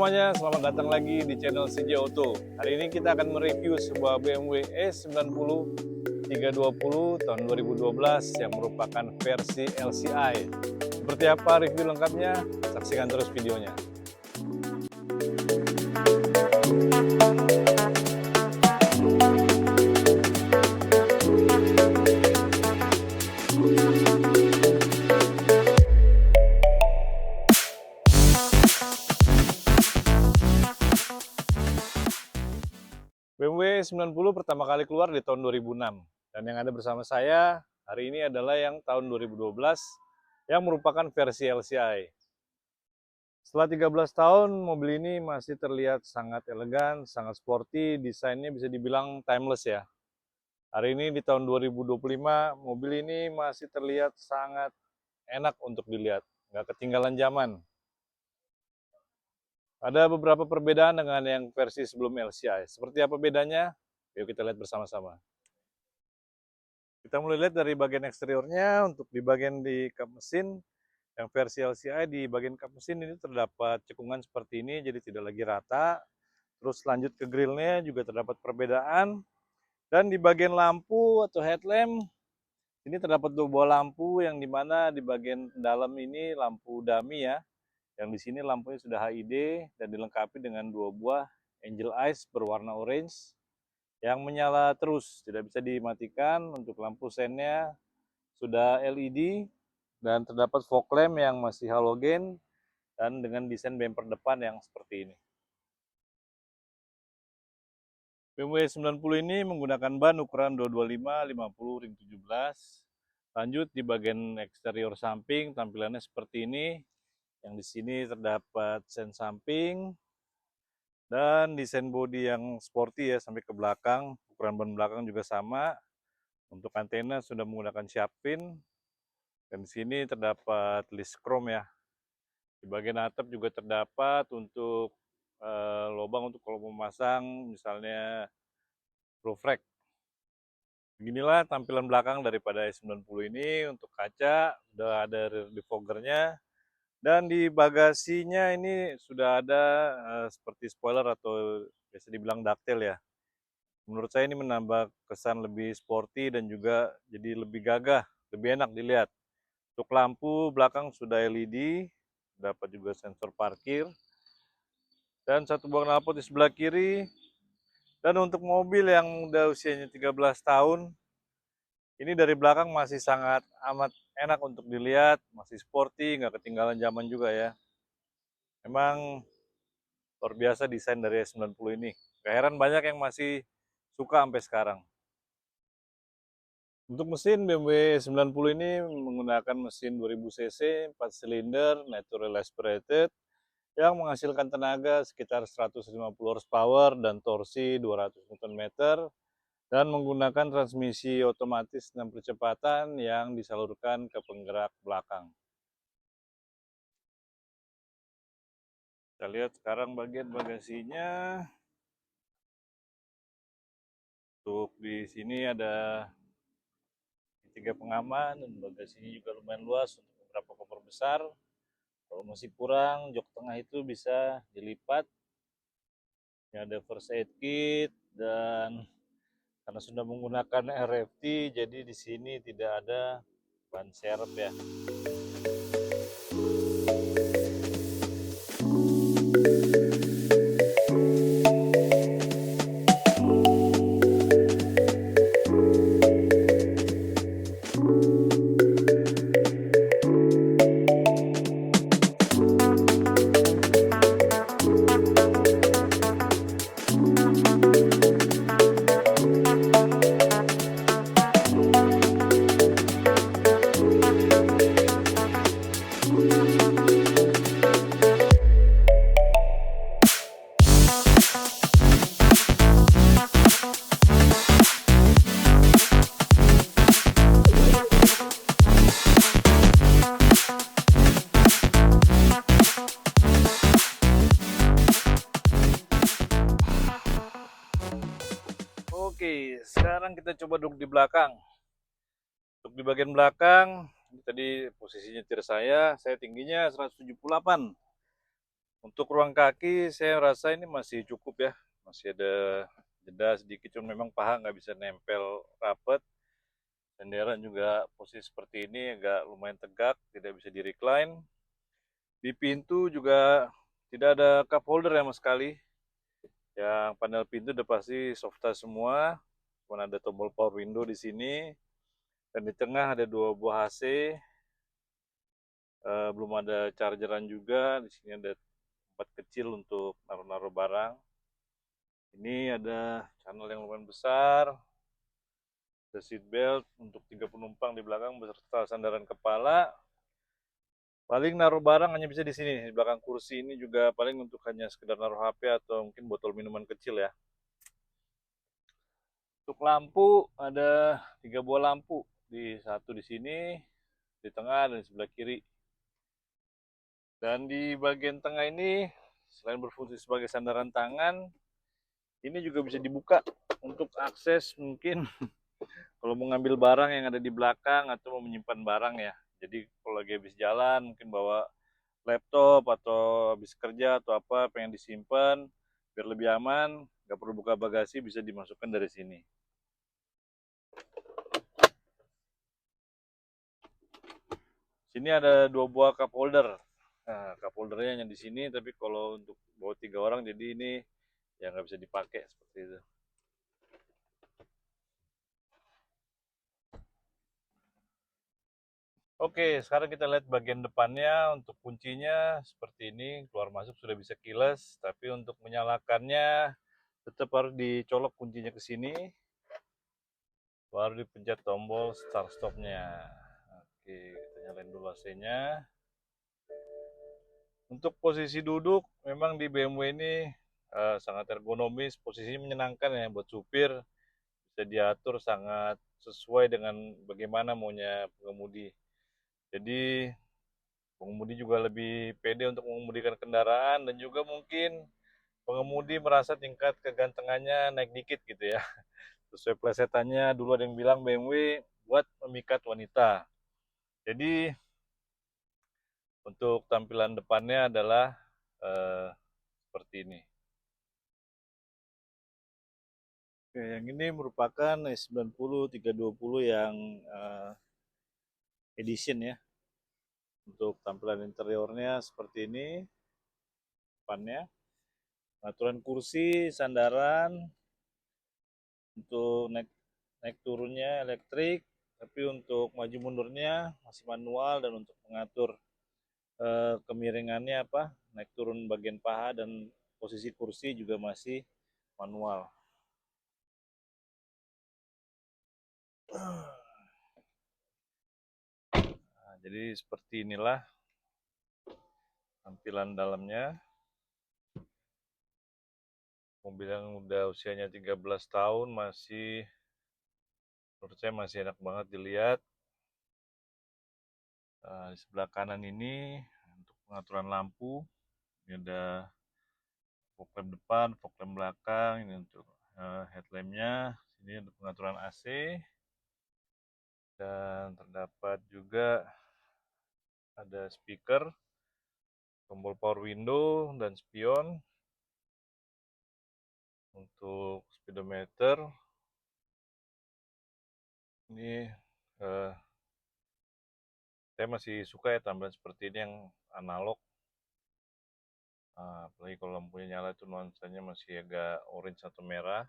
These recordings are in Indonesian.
semuanya, selamat datang lagi di channel CJ Auto. Hari ini kita akan mereview sebuah BMW E90 320 tahun 2012 yang merupakan versi LCI. Seperti apa review lengkapnya? Saksikan terus videonya. BMW 90 pertama kali keluar di tahun 2006, dan yang ada bersama saya hari ini adalah yang tahun 2012 yang merupakan versi LCI. Setelah 13 tahun, mobil ini masih terlihat sangat elegan, sangat sporty, desainnya bisa dibilang timeless ya. Hari ini di tahun 2025, mobil ini masih terlihat sangat enak untuk dilihat, nggak ketinggalan zaman. Ada beberapa perbedaan dengan yang versi sebelum LCI. Seperti apa bedanya? Yuk kita lihat bersama-sama. Kita mulai lihat dari bagian eksteriornya. Untuk di bagian di kap mesin, yang versi LCI di bagian kap mesin ini terdapat cekungan seperti ini, jadi tidak lagi rata. Terus lanjut ke grillnya juga terdapat perbedaan. Dan di bagian lampu atau headlamp, ini terdapat dua buah lampu yang dimana di bagian dalam ini lampu dummy ya. Yang di sini lampunya sudah HID dan dilengkapi dengan dua buah angel eyes berwarna orange yang menyala terus, tidak bisa dimatikan. Untuk lampu sennya sudah LED dan terdapat fog lamp yang masih halogen dan dengan desain bumper depan yang seperti ini. BMW 90 ini menggunakan ban ukuran 225/50 ring 17. Lanjut di bagian eksterior samping tampilannya seperti ini. Yang di sini terdapat sen samping dan desain bodi yang sporty ya sampai ke belakang. Ukuran ban belakang juga sama. Untuk antena sudah menggunakan shark fin. Dan di sini terdapat list chrome ya. Di bagian atap juga terdapat untuk lubang untuk kalau memasang misalnya roof rack. Beginilah tampilan belakang daripada E90 ini. Untuk kaca sudah ada rear defoggernya. Dan di bagasinya ini sudah ada seperti spoiler atau biasa dibilang ductile ya. Menurut saya ini menambah kesan lebih sporty dan juga jadi lebih gagah, lebih enak dilihat. Untuk lampu belakang sudah LED, dapat juga sensor parkir. Dan satu buah knalpot di sebelah kiri. Dan untuk mobil yang udah usianya 13 tahun, ini dari belakang masih sangat amat enak untuk dilihat, masih sporty, nggak ketinggalan zaman juga ya. Memang luar biasa desain dari E90 ini. Gak heran banyak yang masih suka sampai sekarang. Untuk mesin BMW E90 ini menggunakan mesin 2000 cc, 4 silinder, natural aspirated, yang menghasilkan tenaga sekitar 150 horsepower dan torsi 200 Nm, dan menggunakan transmisi otomatis 6 percepatan yang disalurkan ke penggerak belakang. Kita lihat sekarang bagian bagasinya. Untuk di sini ada 3 pengaman dan bagasinya juga lumayan luas untuk beberapa koper besar. Kalau masih kurang, jok tengah itu bisa dilipat. Ini ada first aid kit dan karena sudah menggunakan RFT, jadi di sini tidak ada ban serep ya. Oke, sekarang kita coba duduk di belakang. Untuk di bagian belakang, tadi posisi nyetir saya tingginya 178. Untuk ruang kaki saya rasa ini masih cukup ya, masih ada jeda sedikit, cuma memang paha nggak bisa nempel rapet. Bendera juga posisi seperti ini agak lumayan tegak, tidak bisa di recline. Di pintu juga tidak ada cup holder sama sekali. Yang panel pintu udah pasti soft touch semua. Cuma ada tombol power window di sini. Dan di tengah ada dua buah AC. Belum ada chargeran juga. Di sini ada tempat kecil untuk naruh-naruh barang. Ini ada channel yang lumayan besar. Ada seat belt untuk 3 penumpang di belakang beserta sandaran kepala. Paling naruh barang hanya bisa di sini, di belakang kursi ini juga paling untuk hanya sekedar naruh HP atau mungkin botol minuman kecil ya. Untuk lampu ada 3 buah lampu, satu di sini, di tengah dan di sebelah kiri. Dan di bagian tengah ini selain berfungsi sebagai sandaran tangan, ini juga bisa dibuka untuk akses mungkin kalau mau ngambil barang yang ada di belakang atau mau menyimpan barang ya. Jadi kalau lagi habis jalan mungkin bawa laptop atau habis kerja atau apa pengen disimpan biar lebih aman, nggak perlu buka bagasi, bisa dimasukkan dari sini. Sini ada 2 buah cup holder. Nah, cup holdernya yang di sini, tapi kalau untuk bawa 3 orang jadi ini ya nggak bisa dipakai seperti itu. Oke, sekarang kita lihat bagian depannya. Untuk kuncinya seperti ini, keluar masuk sudah bisa keyless, tapi untuk menyalakannya tetap harus dicolok kuncinya ke sini, baru dipencet tombol start stopnya. Oke, kita nyalain dulu AC-nya. Untuk posisi duduk, memang di BMW ini sangat ergonomis, posisinya menyenangkan ya buat supir, bisa diatur sangat sesuai dengan bagaimana maunya pengemudi. Jadi pengemudi juga lebih pede untuk mengemudikan kendaraan dan juga mungkin pengemudi merasa tingkat kegantengannya naik dikit gitu ya. Sesuai plesetannya dulu ada yang bilang BMW buat memikat wanita. Jadi untuk tampilan depannya adalah eh, seperti ini. Oke, yang ini merupakan S90 320 yang edition ya. Untuk tampilan interiornya seperti ini, depannya. Pengaturan kursi, sandaran, untuk naik turunnya elektrik, tapi untuk maju mundurnya masih manual, dan untuk mengatur kemiringannya naik turun bagian paha dan posisi kursi juga masih manual. Nah, jadi seperti inilah tampilan dalamnya. Mobil yang udah usianya 13 tahun masih, menurut saya masih enak banget dilihat. Di sebelah kanan ini untuk pengaturan lampu, ini ada fog lamp depan, fog lamp belakang, ini untuk headlampnya. Sini ada pengaturan AC, dan terdapat juga ada speaker, tombol power window, dan spion. Untuk speedometer, ini saya masih suka ya tampilan seperti ini yang analog. Apalagi kalau lampunya nyala itu nuansanya masih agak orange atau merah.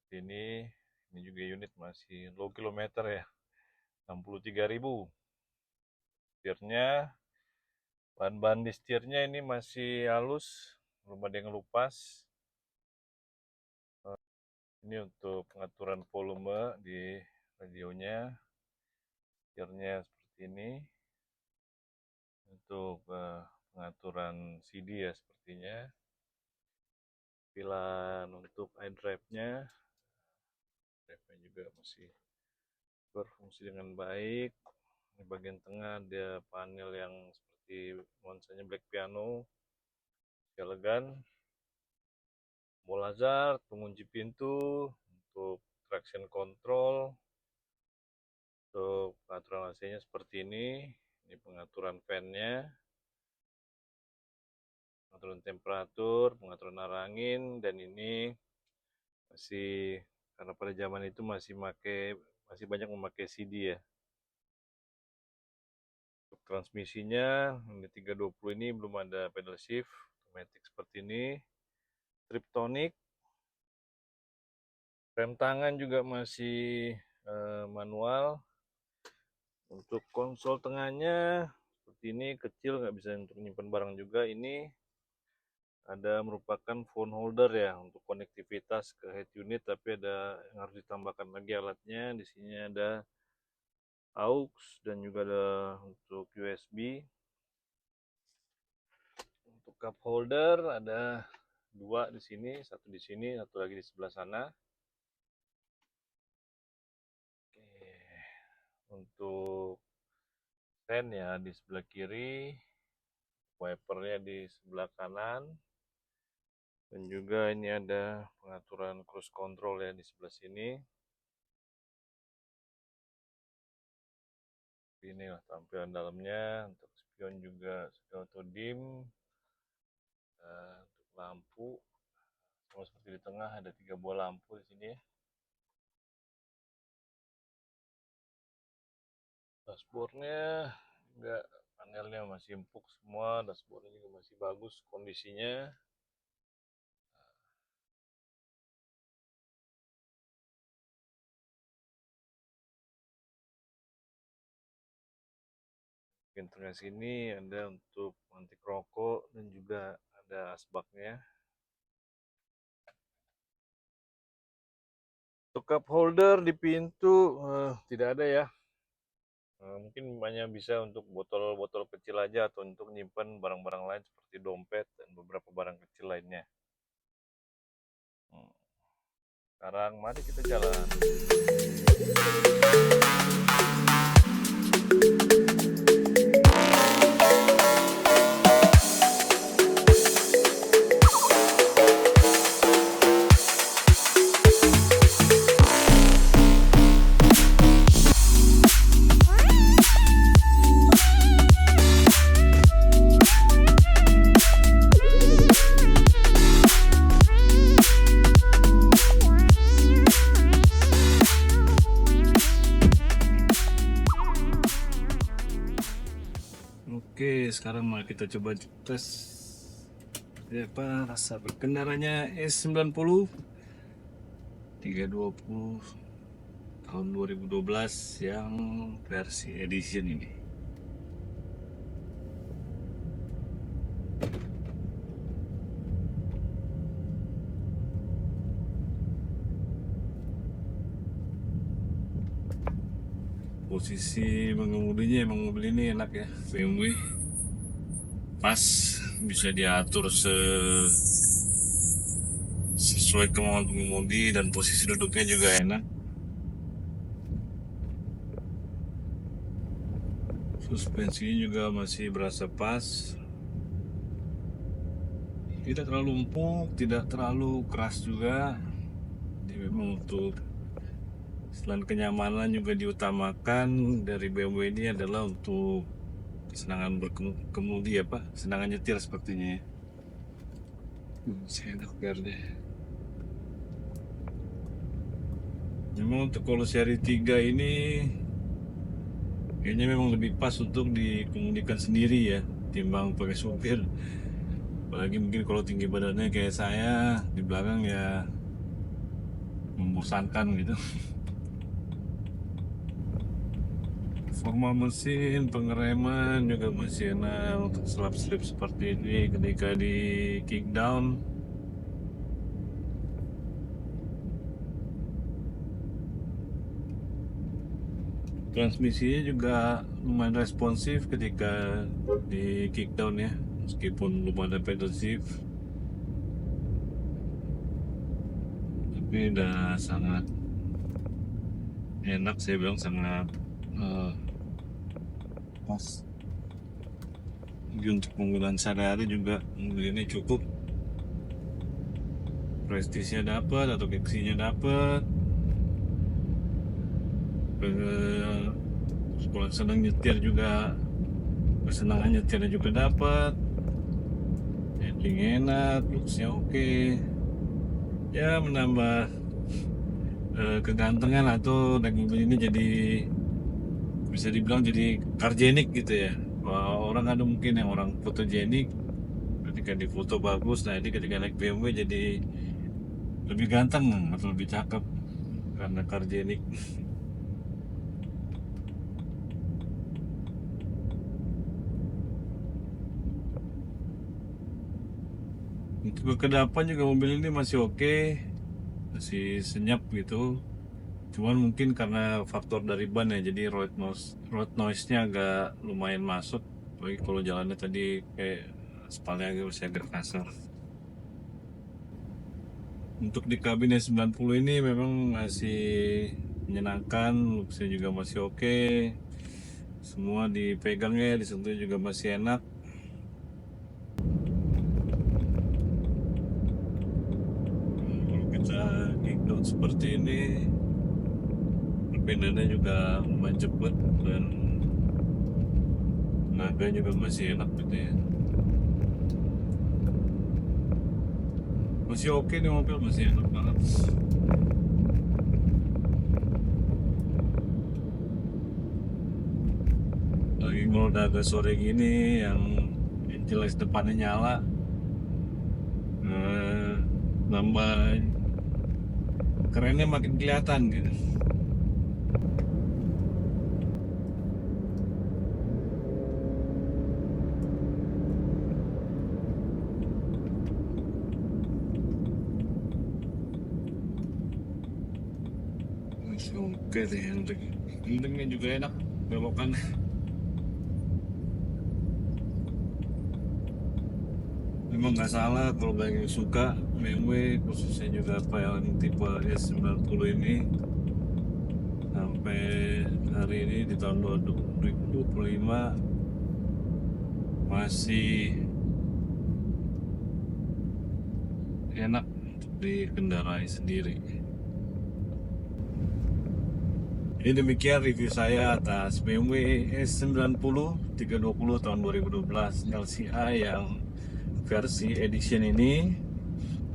Ini juga unit masih low kilometer ya, 63.000. Setirnya, bahan-bahan di setirnya ini masih halus, belum ada yang lupas. Ini untuk pengaturan volume di radionya, setirnya seperti ini. Untuk pengaturan CD ya sepertinya. Pilar untuk iDrive-nya, drive-nya juga masih berfungsi dengan baik. Di bagian tengah ada panel yang seperti nuansanya black piano, elegan. Tombol hazard, pengunci pintu, untuk traction control, untuk pengaturan AC-nya seperti ini. Ini pengaturan fan-nya. pengaturan temperatur, pengaturan arah angin, dan ini masih karena pada zaman itu masih banyak memakai CD ya. Untuk transmisinya ini 320 ini belum ada pedal shift, otomatis seperti ini. Triptonic, rem tangan juga masih manual. Untuk konsol tengahnya seperti ini, kecil, nggak bisa untuk menyimpan barang juga. Ini ada merupakan phone holder ya untuk konektivitas ke head unit, tapi ada yang harus ditambahkan lagi alatnya. Di sini ada aux dan juga ada untuk USB. Untuk cup holder ada dua di sini, satu di sini, satu lagi di sebelah sana. Oke. Untuk stand ya di sebelah kiri, wipernya di sebelah kanan, dan juga ini ada pengaturan cruise control ya di sebelah sini. Inilah tampilan dalamnya. Untuk spion juga sudah auto dim. Untuk lampu sama seperti di tengah, ada 3 buah lampu di sini ya. Dashboardnya enggak, panelnya masih empuk semua, dashboardnya juga masih bagus kondisinya. Pintunya sini ada untuk mantik rokok dan juga ada asbaknya. Untuk cup holder di pintu tidak ada ya. Mungkin hanya bisa untuk botol-botol kecil aja atau untuk nyimpan barang-barang lain seperti dompet dan beberapa barang kecil lainnya. Sekarang mari kita jalan. Oke, sekarang mari kita coba tes apa rasa berkendaranya S90 320 tahun 2012 yang versi edition ini. Posisi mengemudinya emang mobil ini enak ya, BMW pas, bisa diatur sesuai kemauan pengemudi dan posisi duduknya juga enak. Suspensinya juga masih berasa pas, tidak terlalu empuk, tidak terlalu keras juga. Jadi memang untuk selain kenyamanan juga diutamakan dari BMW ini adalah untuk kesenangan berkemudi ya Pak, kesenangan nyetir sepertinya ya. Saya enak biar deh. Memang untuk kalau seri 3 ini kayaknya memang lebih pas untuk dikemudikan sendiri ya, timbang pakai supir. Apalagi mungkin kalau tinggi badannya kayak saya, di belakang ya membosankan gitu. Forma mesin, pengereman juga masih enak untuk slip seperti ini ketika di kick down. Transmisinya juga lumayan responsif ketika di kick down ya, meskipun belum ada pedal shift, tapi udah sangat enak, saya bilang sangat pas. Jadi untuk penggunaan sehari-hari juga mobil ini cukup, prestisnya dapat, atau keksinya dapat, kalau senang nyetir juga, kesenangan nyetirnya juga dapat. handling enak, looksnya oke, ya menambah kegantengan atau naik mobil ini jadi bisa dibilang jadi karjenik gitu ya. Orang ada mungkin yang orang fotogenik, ketika di foto bagus, nah ini ketika naik BMW jadi lebih ganteng atau lebih cakep karena karjenik. Untuk ke depan juga mobil ini masih oke, masih senyap gitu. Cuman mungkin karena faktor dari ban ya, jadi road noise-nya agak lumayan masuk. Apalagi kalau jalannya tadi kayak aspalnya agak kasar. Untuk di kabin S90 ini memang masih menyenangkan, looksnya juga masih oke. Semua dipegangnya, disentuh juga masih enak. Kalau kita ikut seperti ini, perpindahannya juga lumayan cepat dan tenaga juga masih enak gitu ya. Masih oke nih mobil, masih enak banget. Lagi kalau udah agak sore gini, yang jelas depannya nyala, nambah kerennya makin kelihatan gitu. Masih oke deh, handlingnya juga enak, belokan. Memang nggak salah kalau banyak yang suka BMW, khususnya juga yang tipe S90 ini. Sampai hari ini di tahun 2025 masih enak untuk dikendarai sendiri. Ini demikian review saya atas BMW S90 320 tahun 2012 LCI yang versi edition ini.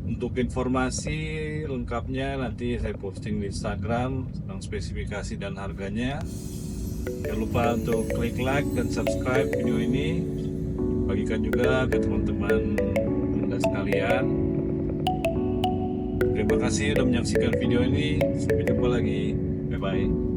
Untuk informasi lengkapnya nanti saya posting di Instagram tentang spesifikasi dan harganya. Jangan lupa untuk klik like dan subscribe video ini. Bagikan juga ke teman-teman Anda sekalian. Terima kasih sudah menyaksikan video ini. Sampai jumpa lagi. Bye bye.